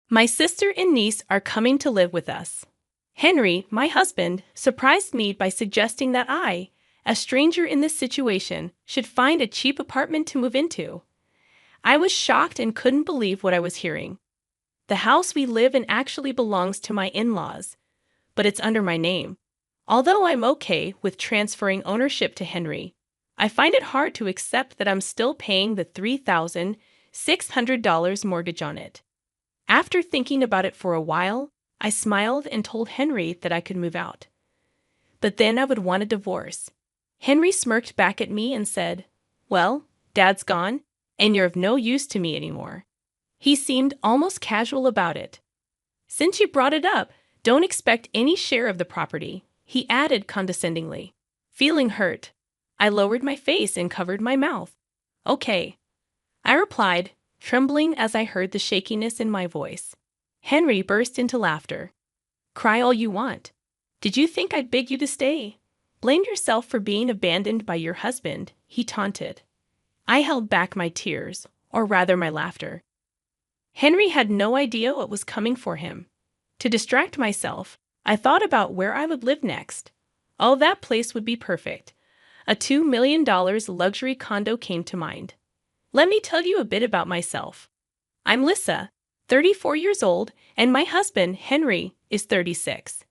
My sister and niece are coming to live with us. Henry, my husband, surprised me by suggesting that I, a stranger in this situation, should find a cheap apartment to move into. I was shocked and couldn't believe what I was hearing. The house we live in actually belongs to my in-laws, but it's under my name. Although I'm okay with transferring ownership to Henry, I find it hard to accept that I'm still paying the $3,600 mortgage on it. After thinking about it for a while, I smiled and told Henry that I could move out. But then I would want a divorce. Henry smirked back at me and said, "Well, Dad's gone, and you're of no use to me anymore." He seemed almost casual about it. "Since you brought it up, don't expect any share of the property," he added condescendingly. Feeling hurt, I lowered my face and covered my mouth. "Okay," I replied, trembling as I heard the shakiness in my voice. Henry burst into laughter. "Cry all you want. Did you think I'd beg you to stay? Blame yourself for being abandoned by your husband," he taunted. I held back my tears, or rather my laughter. Henry had no idea what was coming for him. To distract myself, I thought about where I would live next. Oh, that place would be perfect. A $2 million luxury condo came to mind. Let me tell you a bit about myself. I'm Lisa, 34 years old, and my husband, Henry, is 36.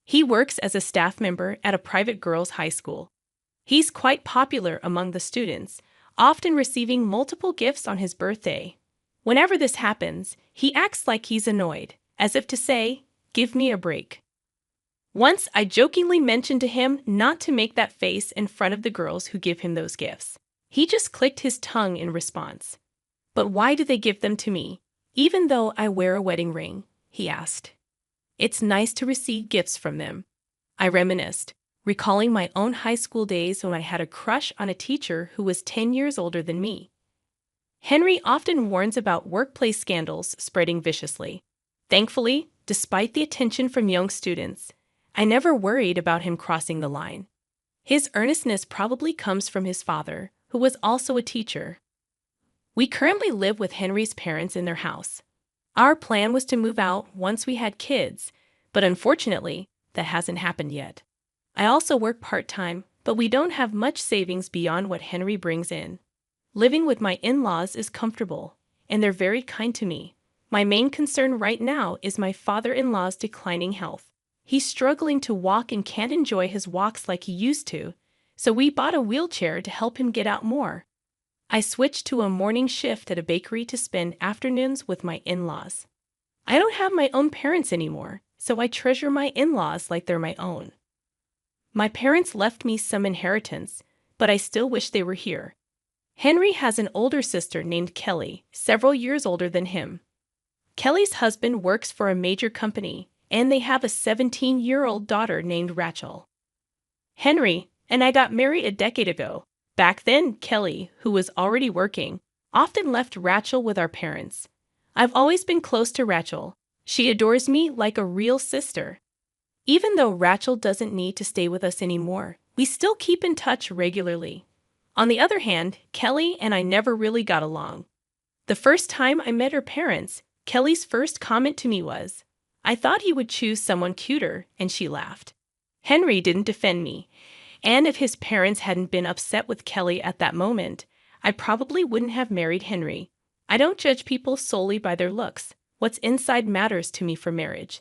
He works as a staff member at a private girls' high school. He's quite popular among the students, often receiving multiple gifts on his birthday. Whenever this happens, he acts like he's annoyed, as if to say, "Give me a break." Once I jokingly mentioned to him not to make that face in front of the girls who give him those gifts. He just clicked his tongue in response. "But why do they give them to me, even though I wear a wedding ring?" he asked. "It's nice to receive gifts from them." I reminisced, recalling my own high school days when I had a crush on a teacher who was 10 years older than me. Henry often warns about workplace scandals spreading viciously. Thankfully, despite the attention from young students, I never worried about him crossing the line. His earnestness probably comes from his father, who was also a teacher. We currently live with Henry's parents in their house. Our plan was to move out once we had kids, but unfortunately, that hasn't happened yet. I also work part-time, but we don't have much savings beyond what Henry brings in. Living with my in-laws is comfortable, and they're very kind to me. My main concern right now is my father-in-law's declining health. He's struggling to walk and can't enjoy his walks like he used to, so we bought a wheelchair to help him get out more. I switched to a morning shift at a bakery to spend afternoons with my in-laws. I don't have my own parents anymore, so I treasure my in-laws like they're my own. My parents left me some inheritance, but I still wish they were here. Henry has an older sister named Kelly, several years older than him. Kelly's husband works for a major company, and they have a 17-year-old daughter named Rachel. Henry and I got married a decade ago. Back then, Kelly, who was already working, often left Rachel with our parents. I've always been close to Rachel. She adores me like a real sister. Even though Rachel doesn't need to stay with us anymore, we still keep in touch regularly. On the other hand, Kelly and I never really got along. The first time I met her parents, Kelly's first comment to me was, "I thought he would choose someone cuter," and she laughed. Henry didn't defend me, and if his parents hadn't been upset with Kelly at that moment, I probably wouldn't have married Henry. I don't judge people solely by their looks. What's inside matters to me for marriage.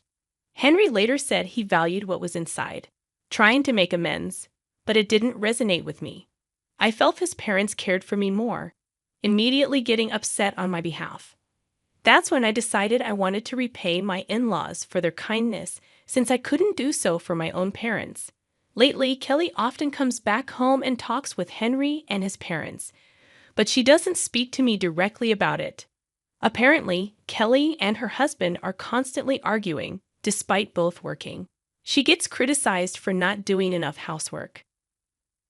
Henry later said he valued what was inside, trying to make amends, but it didn't resonate with me. I felt his parents cared for me more, immediately getting upset on my behalf. That's when I decided I wanted to repay my in-laws for their kindness, since I couldn't do so for my own parents. Lately, Kelly often comes back home and talks with Henry and his parents, but she doesn't speak to me directly about it. Apparently, Kelly and her husband are constantly arguing, despite both working. She gets criticized for not doing enough housework.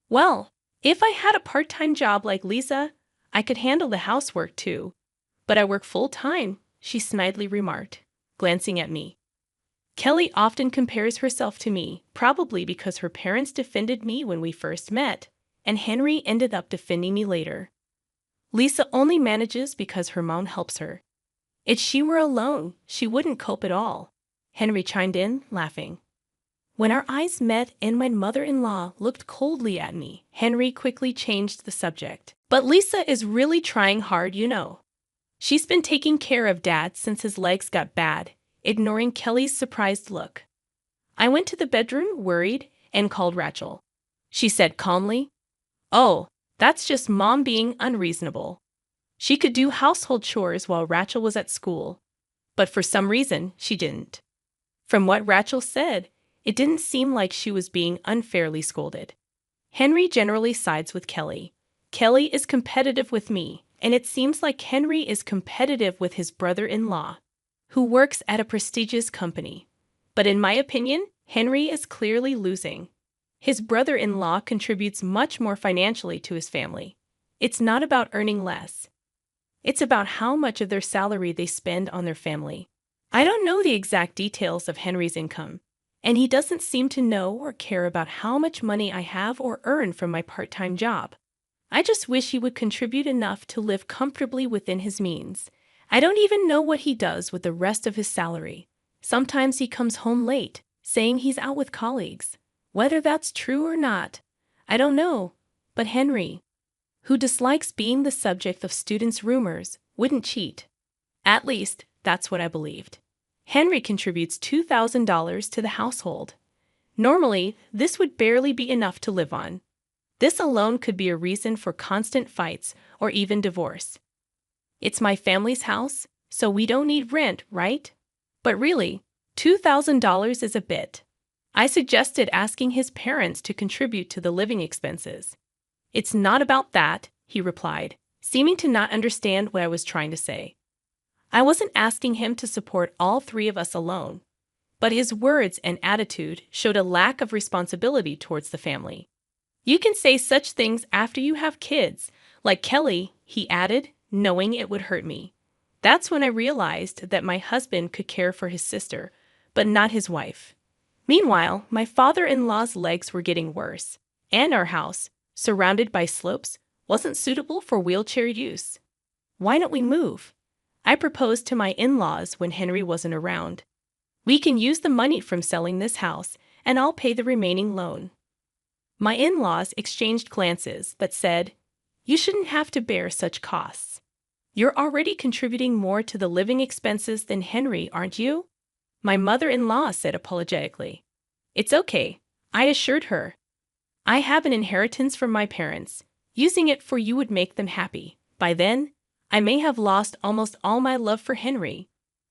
"Well, if I had a part-time job like Lisa, I could handle the housework too. But I work full-time," she snidely remarked, glancing at me. Kelly often compares herself to me, probably because her parents defended me when we first met, and Henry ended up defending me later. Lisa only manages because her mom helps her. If she were alone, she wouldn't cope at all, Henry chimed in, laughing. When our eyes met and my mother-in-law looked coldly at me, Henry quickly changed the subject. But Lisa is really trying hard, you know. She's been taking care of Dad since his legs got bad, ignoring Kelly's surprised look. I went to the bedroom, worried, and called Rachel. She said calmly, "Oh, that's just Mom being unreasonable." She could do household chores while Rachel was at school, but for some reason, she didn't. From what Rachel said, it didn't seem like she was being unfairly scolded. Henry generally sides with Kelly. Kelly is competitive with me, and it seems like Henry is competitive with his brother-in-law, who works at a prestigious company. But in my opinion, Henry is clearly losing. His brother-in-law contributes much more financially to his family. It's not about earning less. It's about how much of their salary they spend on their family. I don't know the exact details of Henry's income, and he doesn't seem to know or care about how much money I have or earn from my part-time job. I just wish he would contribute enough to live comfortably within his means. I don't even know what he does with the rest of his salary. Sometimes he comes home late, saying he's out with colleagues. Whether that's true or not, I don't know. But Henry, who dislikes being the subject of students' rumors, wouldn't cheat. At least, that's what I believed. Henry contributes $2,000 to the household. Normally, this would barely be enough to live on. This alone could be a reason for constant fights or even divorce. It's my family's house, so we don't need rent, right? But really, $2,000 is a bit. I suggested asking his parents to contribute to the living expenses. "It's not about that," he replied, seeming to not understand what I was trying to say. I wasn't asking him to support all three of us alone, but his words and attitude showed a lack of responsibility towards the family. "You can say such things after you have kids, like Kelly," he added, knowing it would hurt me. That's when I realized that my husband could care for his sister, but not his wife. Meanwhile, my father-in-law's legs were getting worse, and our house, surrounded by slopes, wasn't suitable for wheelchair use. "Why don't we move?" I proposed to my in-laws when Henry wasn't around. "We can use the money from selling this house, and I'll pay the remaining loan." My in-laws exchanged glances but said, "You shouldn't have to bear such costs. You're already contributing more to the living expenses than Henry, aren't you?" My mother-in-law said apologetically. "It's okay," I assured her. "I have an inheritance from my parents. Using it for you would make them happy. By then, I may have lost almost all my love for Henry."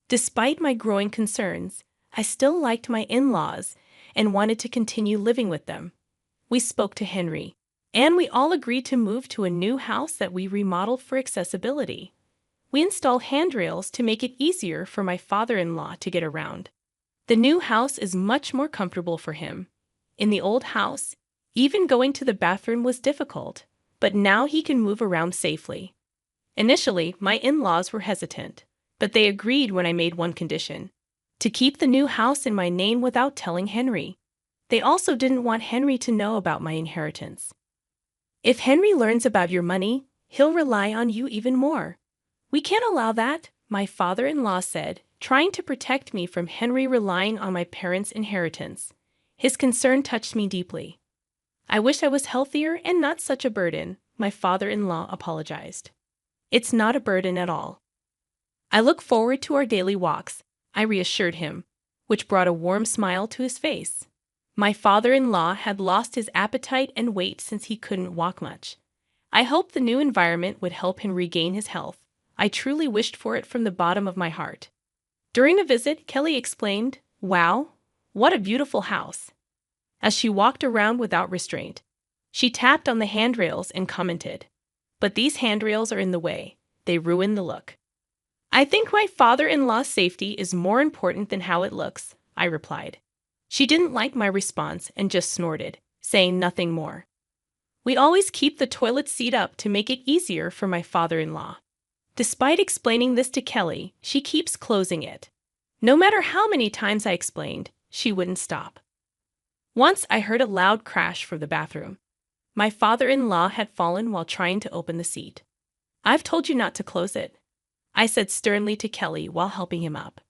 Despite my growing concerns, I still liked my in-laws and wanted to continue living with them. We spoke to Henry, and we all agreed to move to a new house that we remodeled for accessibility. We installed handrails to make it easier for my father-in-law to get around. The new house is much more comfortable for him. In the old house, even going to the bathroom was difficult, but now he can move around safely. Initially, my in-laws were hesitant, but they agreed when I made one condition: to keep the new house in my name without telling Henry. They also didn't want Henry to know about my inheritance. "If Henry learns about your money, he'll rely on you even more." "We can't allow that," my father-in-law said, trying to protect me from Henry relying on my parents' inheritance. His concern touched me deeply. "I wish I was healthier and not such a burden," my father-in-law apologized. "It's not a burden at all. I look forward to our daily walks," I reassured him, which brought a warm smile to his face. My father-in-law had lost his appetite and weight since he couldn't walk much. I hoped the new environment would help him regain his health. I truly wished for it from the bottom of my heart. During the visit, Kelly explained, "Wow, what a beautiful house," as she walked around without restraint. She tapped on the handrails and commented, "But these handrails are in the way. They ruin the look." "I think my father-in-law's safety is more important than how it looks," I replied. She didn't like my response and just snorted, saying nothing more. "We always keep the toilet seat up to make it easier for my father-in-law." Despite explaining this to Kelly, she keeps closing it. No matter how many times I explained, she wouldn't stop. Once I heard a loud crash from the bathroom. My father-in-law had fallen while trying to open the seat. "I've told you not to close it." I said sternly to Kelly while helping him up.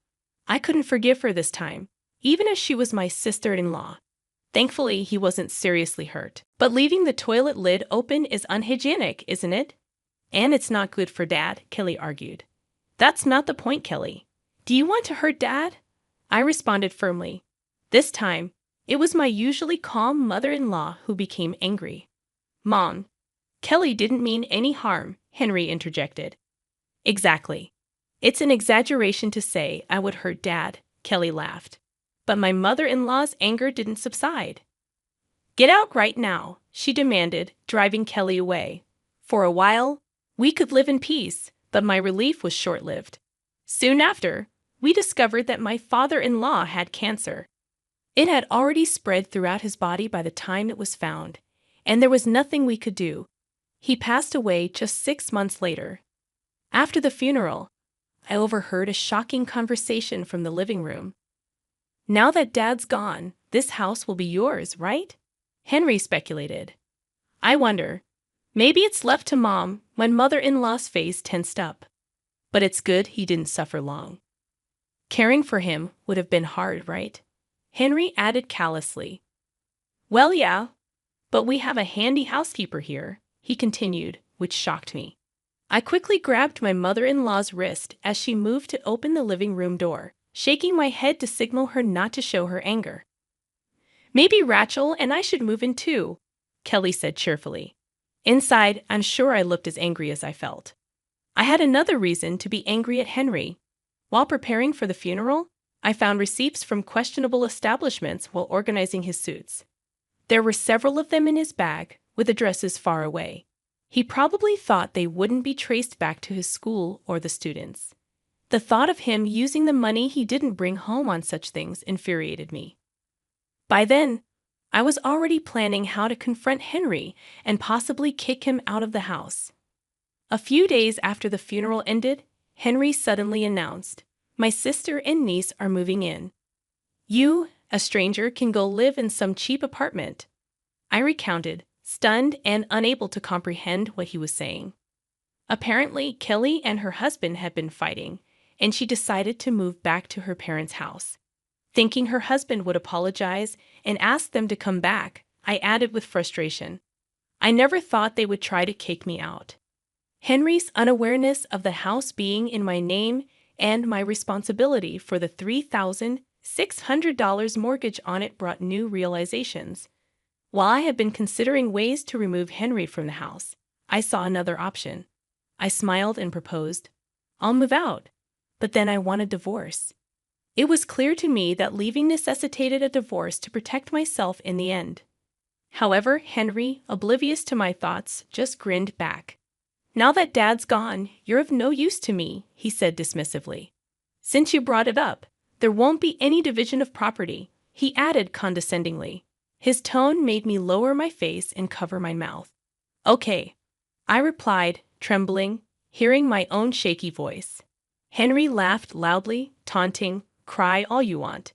I couldn't forgive her this time, even as she was my sister-in-law. Thankfully, he wasn't seriously hurt. But leaving the toilet lid open is unhygienic, isn't it? And it's not good for Dad, Kelly argued. That's not the point, Kelly. Do you want to hurt Dad? I responded firmly. This time, it was my usually calm mother-in-law who became angry. Mom, Kelly didn't mean any harm, Henry interjected. Exactly. It's an exaggeration to say I would hurt Dad, Kelly laughed. But my mother-in-law's anger didn't subside. Get out right now, she demanded, driving Kelly away. For a while, we could live in peace, but my relief was short-lived. Soon after, we discovered that my father-in-law had cancer. It had already spread throughout his body by the time it was found, and there was nothing we could do. He passed away just 6 months later. After the funeral, I overheard a shocking conversation from the living room. Now that Dad's gone, this house will be yours, right? Henry speculated. I wonder. Maybe it's left to Mom when mother-in-law's face tensed up. But it's good he didn't suffer long. Caring for him would have been hard, right? Henry added callously. Well, yeah, but we have a handy housekeeper here, he continued, which shocked me. I quickly grabbed my mother-in-law's wrist as she moved to open the living room door, shaking my head to signal her not to show her anger. Maybe Rachel and I should move in too, Kelly said cheerfully. Inside, I'm sure I looked as angry as I felt. I had another reason to be angry at Henry. While preparing for the funeral, I found receipts from questionable establishments while organizing his suits. There were several of them in his bag, with addresses far away. He probably thought they wouldn't be traced back to his school or the students. The thought of him using the money he didn't bring home on such things infuriated me. By then, I was already planning how to confront Henry and possibly kick him out of the house. A few days after the funeral ended, Henry suddenly announced, "My sister and niece are moving in. You, a stranger, can go live in some cheap apartment." I recounted, stunned and unable to comprehend what he was saying. Apparently, Kelly and her husband had been fighting, and she decided to move back to her parents' house. Thinking her husband would apologize and ask them to come back, I added with frustration, I never thought they would try to kick me out. Henry's unawareness of the house being in my name and my responsibility for the $3,600 mortgage on it brought new realizations. While I had been considering ways to remove Henry from the house, I saw another option. I smiled and proposed, I'll move out, but then I want a divorce. It was clear to me that leaving necessitated a divorce to protect myself in the end. However, Henry, oblivious to my thoughts, just grinned back. Now that Dad's gone, you're of no use to me, he said dismissively. Since you brought it up, there won't be any division of property, he added condescendingly. His tone made me lower my face and cover my mouth. Okay, I replied, trembling, hearing my own shaky voice. Henry laughed loudly, taunting, cry all you want.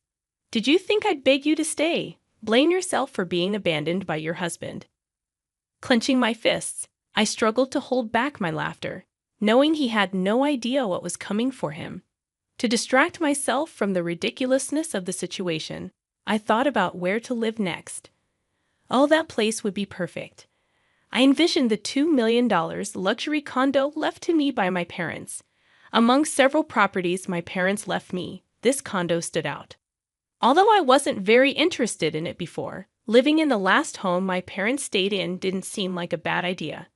Did you think I'd beg you to stay? Blame yourself for being abandoned by your husband. Clenching my fists, I struggled to hold back my laughter, knowing he had no idea what was coming for him. To distract myself from the ridiculousness of the situation, I thought about where to live next. Oh, that place would be perfect. I envisioned the $2 million luxury condo left to me by my parents. Among several properties my parents left me, this condo stood out. Although I wasn't very interested in it before, living in the last home my parents stayed in didn't seem like a bad idea.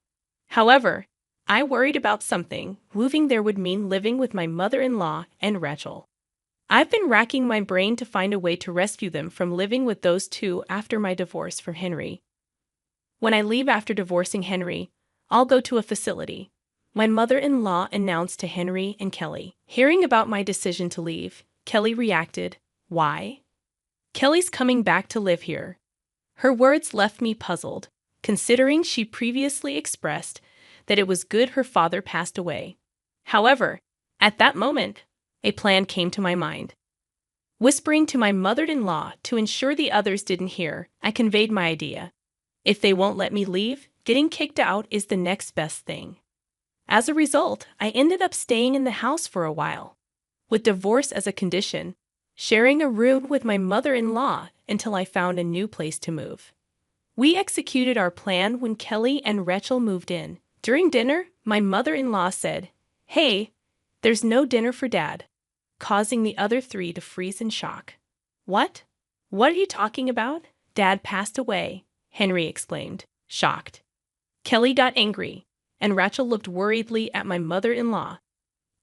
However, I worried about something. Moving there would mean living with my mother-in-law and Rachel. I've been racking my brain to find a way to rescue them from living with those two after my divorce from Henry. When I leave after divorcing Henry, I'll go to a facility. My mother-in-law announced to Henry and Kelly. Hearing about my decision to leave, Kelly reacted, "Why?" "Kelly's coming back to live here." Her words left me puzzled, considering she previously expressed that it was good her father passed away. However, at that moment, a plan came to my mind. Whispering to my mother-in-law to ensure the others didn't hear, I conveyed my idea. If they won't let me leave, getting kicked out is the next best thing. As a result, I ended up staying in the house for a while, with divorce as a condition, sharing a room with my mother-in-law until I found a new place to move. We executed our plan when Kelly and Rachel moved in. During dinner, my mother-in-law said, "Hey, there's no dinner for Dad," causing the other three to freeze in shock. "What? What are you talking about?" "Dad passed away," Henry exclaimed, shocked. Kelly got angry, and Rachel looked worriedly at my mother-in-law.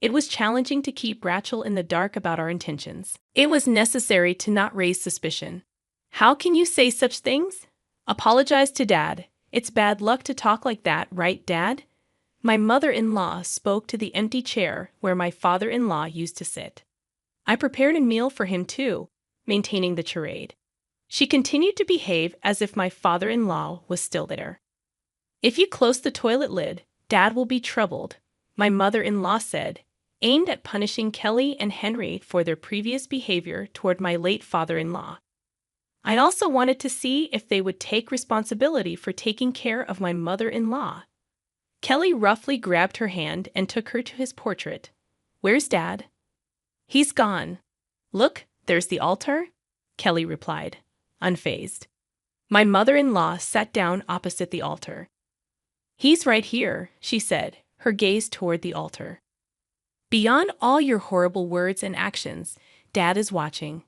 It was challenging to keep Rachel in the dark about our intentions. It was necessary to not raise suspicion. "How can you say such things?" "Apologize to Dad. It's bad luck to talk like that, right, Dad?" My mother-in-law spoke to the empty chair where my father-in-law used to sit. I prepared a meal for him too, maintaining the charade. She continued to behave as if my father-in-law was still there. "If you close the toilet lid, Dad will be troubled," my mother-in-law said, aimed at punishing Kelly and Henry for their previous behavior toward my late father-in-law. I also wanted to see if they would take responsibility for taking care of my mother-in-law. Kelly roughly grabbed her hand and took her to his portrait. "Where's Dad?" "He's gone." "Look, there's the altar," Kelly replied, unfazed. My mother-in-law sat down opposite the altar. "He's right here," she said, her gaze toward the altar. "Beyond all your horrible words and actions, Dad is watching.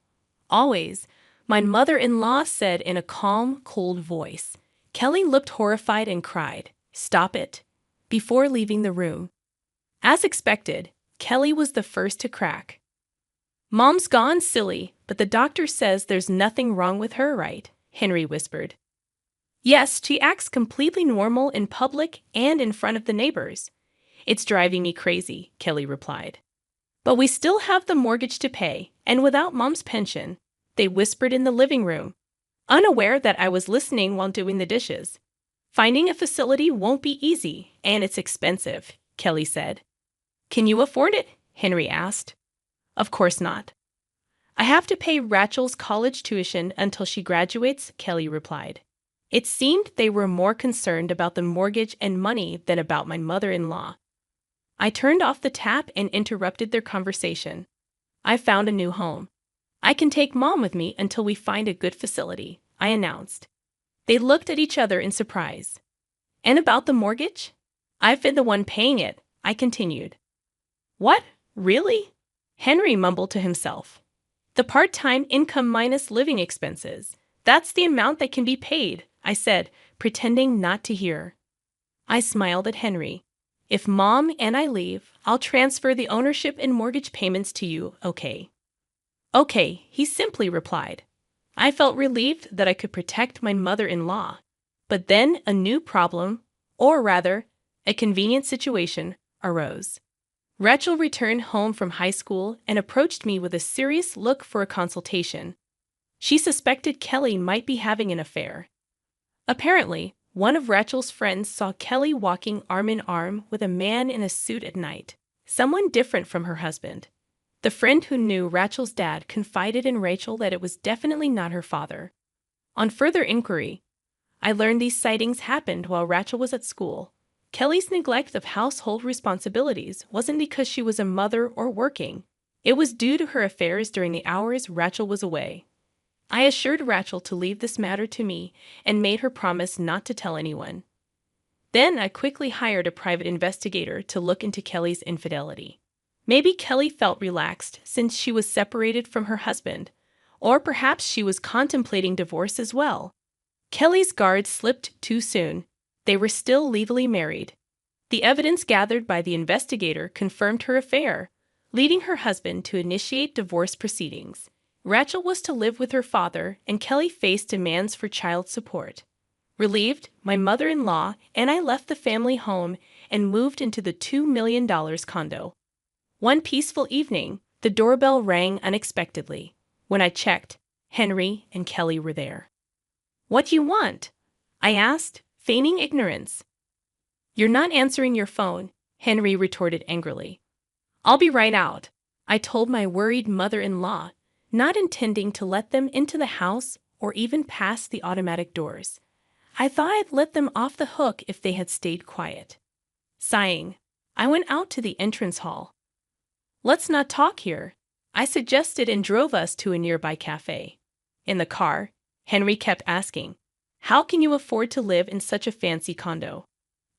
Always," my mother-in-law said in a calm, cold voice. Kelly looked horrified and cried, "Stop it," before leaving the room. As expected, Kelly was the first to crack. "Mom's gone, silly, but the doctor says there's nothing wrong with her, right?" Henry whispered. "Yes, she acts completely normal in public and in front of the neighbors. It's driving me crazy," Kelly replied. "But we still have the mortgage to pay, and without Mom's pension," they whispered in the living room, unaware that I was listening while doing the dishes. "Finding a facility won't be easy, and it's expensive," Kelly said. "Can you afford it?" Henry asked. "Of course not." "I have to pay Rachel's college tuition until she graduates," Kelly replied. It seemed they were more concerned about the mortgage and money than about my mother-in-law. I turned off the tap and interrupted their conversation. "I found a new home. I can take Mom with me until we find a good facility," I announced. They looked at each other in surprise. "And about the mortgage?" "I've been the one paying it," I continued. "What? Really?" Henry mumbled to himself. "The part-time income minus living expenses. That's the amount that can be paid," I said, pretending not to hear. I smiled at Henry. "If Mom and I leave, I'll transfer the ownership and mortgage payments to you, okay?" "Okay," he simply replied. I felt relieved that I could protect my mother-in-law. But then a new problem, or rather, a convenient situation, arose. Rachel returned home from high school and approached me with a serious look for a consultation. She suspected Kelly might be having an affair. Apparently, one of Rachel's friends saw Kelly walking arm in arm with a man in a suit at night, someone different from her husband. The friend who knew Rachel's dad confided in Rachel that it was definitely not her father. On further inquiry, I learned these sightings happened while Rachel was at school. Kelly's neglect of household responsibilities wasn't because she was a mother or working. It was due to her affairs during the hours Rachel was away. I assured Rachel to leave this matter to me and made her promise not to tell anyone. Then I quickly hired a private investigator to look into Kelly's infidelity. Maybe Kelly felt relaxed since she was separated from her husband, or perhaps she was contemplating divorce as well. Kelly's guard slipped too soon. They were still legally married. The evidence gathered by the investigator confirmed her affair, leading her husband to initiate divorce proceedings. Rachel was to live with her father, and Kelly faced demands for child support. Relieved, my mother-in-law and I left the family home and moved into the $2 million condo. One peaceful evening, the doorbell rang unexpectedly. When I checked, Henry and Kelly were there. "What do you want?" I asked, feigning ignorance. "You're not answering your phone," Henry retorted angrily. "I'll be right out," I told my worried mother-in-law, not intending to let them into the house or even past the automatic doors. I thought I'd let them off the hook if they had stayed quiet. Sighing, I went out to the entrance hall. "Let's not talk here," I suggested and drove us to a nearby cafe. In the car, Henry kept asking, "How can you afford to live in such a fancy condo?"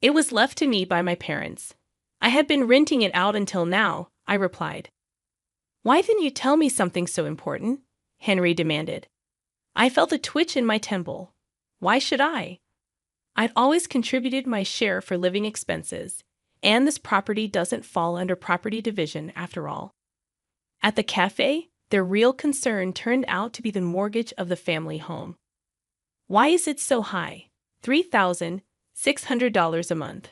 "It was left to me by my parents. I had been renting it out until now," I replied. "Why didn't you tell me something so important?" Henry demanded. I felt a twitch in my temple. Why should I? I'd always contributed my share for living expenses, and this property doesn't fall under property division after all. At the cafe, their real concern turned out to be the mortgage of the family home. "Why is it so high? $3,600 a month."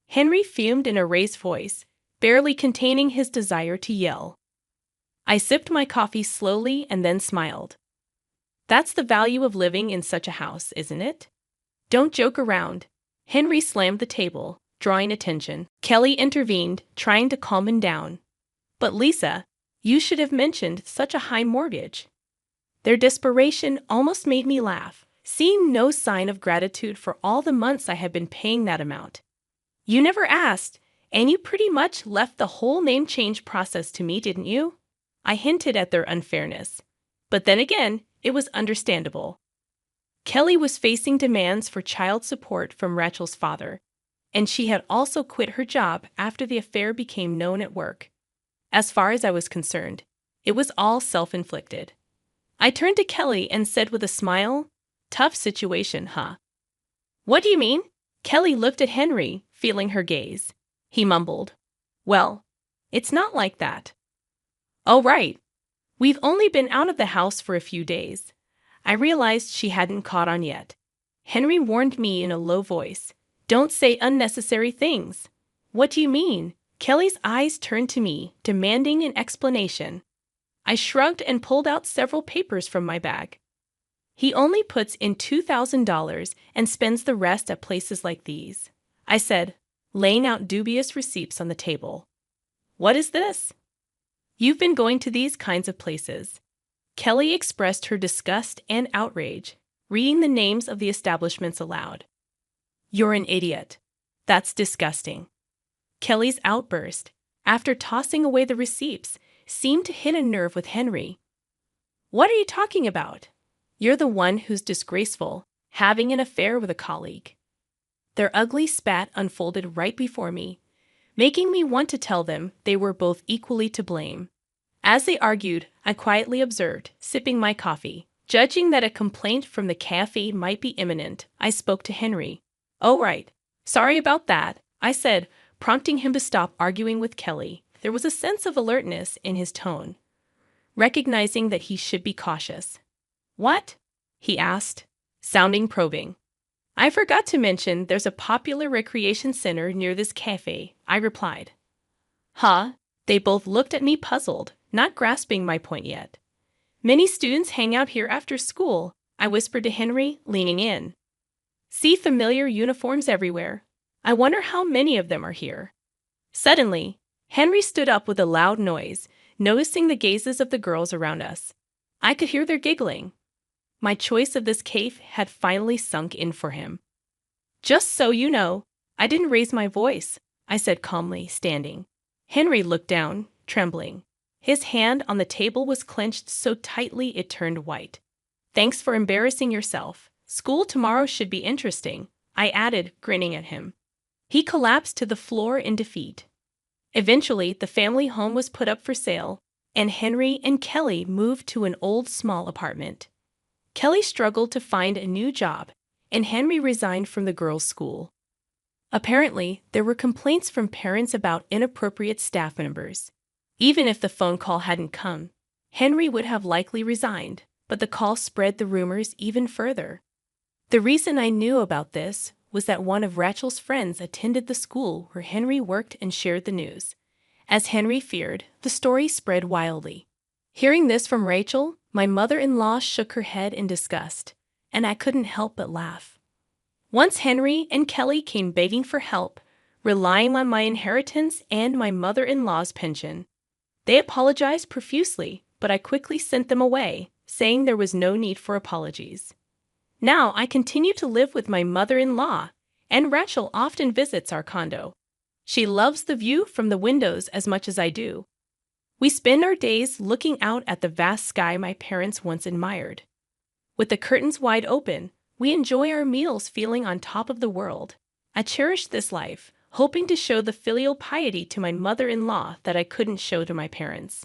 Henry fumed in a raised voice, barely containing his desire to yell. I sipped my coffee slowly and then smiled. "That's the value of living in such a house, isn't it? Don't joke around." Henry slammed the table, drawing attention. Kelly intervened, trying to calm him down. "But Lisa, you should have mentioned such a high mortgage." Their desperation almost made me laugh, seeing no sign of gratitude for all the months I had been paying that amount. "You never asked, and you pretty much left the whole name change process to me, didn't you?" I hinted at their unfairness. But then again, it was understandable. Kelly was facing demands for child support from Rachel's father, and she had also quit her job after the affair became known at work. As far as I was concerned, it was all self-inflicted. I turned to Kelly and said with a smile, "Tough situation, huh?" "What do you mean?" Kelly looked at Henry, feeling her gaze. He mumbled, "Well, it's not like that." "Oh, right. We've only been out of the house for a few days." I realized she hadn't caught on yet. Henry warned me in a low voice, "Don't say unnecessary things." "What do you mean?" Kelly's eyes turned to me, demanding an explanation. I shrugged and pulled out several papers from my bag. "He only puts in $2,000 and spends the rest at places like these," I said, laying out dubious receipts on the table. "What is this?" "You've been going to these kinds of places." Kelly expressed her disgust and outrage, reading the names of the establishments aloud. "You're an idiot. That's disgusting." Kelly's outburst, after tossing away the receipts, seemed to hit a nerve with Henry. "What are you talking about? You're the one who's disgraceful, having an affair with a colleague." Their ugly spat unfolded right before me, making me want to tell them they were both equally to blame. As they argued, I quietly observed, sipping my coffee. Judging that a complaint from the cafe might be imminent, I spoke to Henry. "Oh, right. Sorry about that," I said, prompting him to stop arguing with Kelly. There was a sense of alertness in his tone, recognizing that he should be cautious. "What?" he asked, sounding probing. "I forgot to mention there's a popular recreation center near this cafe," I replied. "Huh?" They both looked at me puzzled, not grasping my point yet. "Many students hang out here after school," I whispered to Henry, leaning in. "See familiar uniforms everywhere. I wonder how many of them are here." Suddenly, Henry stood up with a loud noise, noticing the gazes of the girls around us. I could hear their giggling. My choice of this cafe had finally sunk in for him. "Just so you know, I didn't raise my voice," I said calmly, standing. Henry looked down, trembling. His hand on the table was clenched so tightly it turned white. "Thanks for embarrassing yourself. School tomorrow should be interesting," I added, grinning at him. He collapsed to the floor in defeat. Eventually, the family home was put up for sale, and Henry and Kelly moved to an old small apartment. Kelly struggled to find a new job, and Henry resigned from the girls' school. Apparently, there were complaints from parents about inappropriate staff members. Even if the phone call hadn't come, Henry would have likely resigned, but the call spread the rumors even further. The reason I knew about this was that one of Rachel's friends attended the school where Henry worked and shared the news. As Henry feared, the story spread wildly. Hearing this from Rachel, my mother-in-law shook her head in disgust, and I couldn't help but laugh. Once Henry and Kelly came begging for help, relying on my inheritance and my mother-in-law's pension. They apologized profusely, but I quickly sent them away, saying there was no need for apologies. Now I continue to live with my mother-in-law, and Rachel often visits our condo. She loves the view from the windows as much as I do. We spend our days looking out at the vast sky my parents once admired. With the curtains wide open, we enjoy our meals feeling on top of the world. I cherish this life, hoping to show the filial piety to my mother-in-law that I couldn't show to my parents.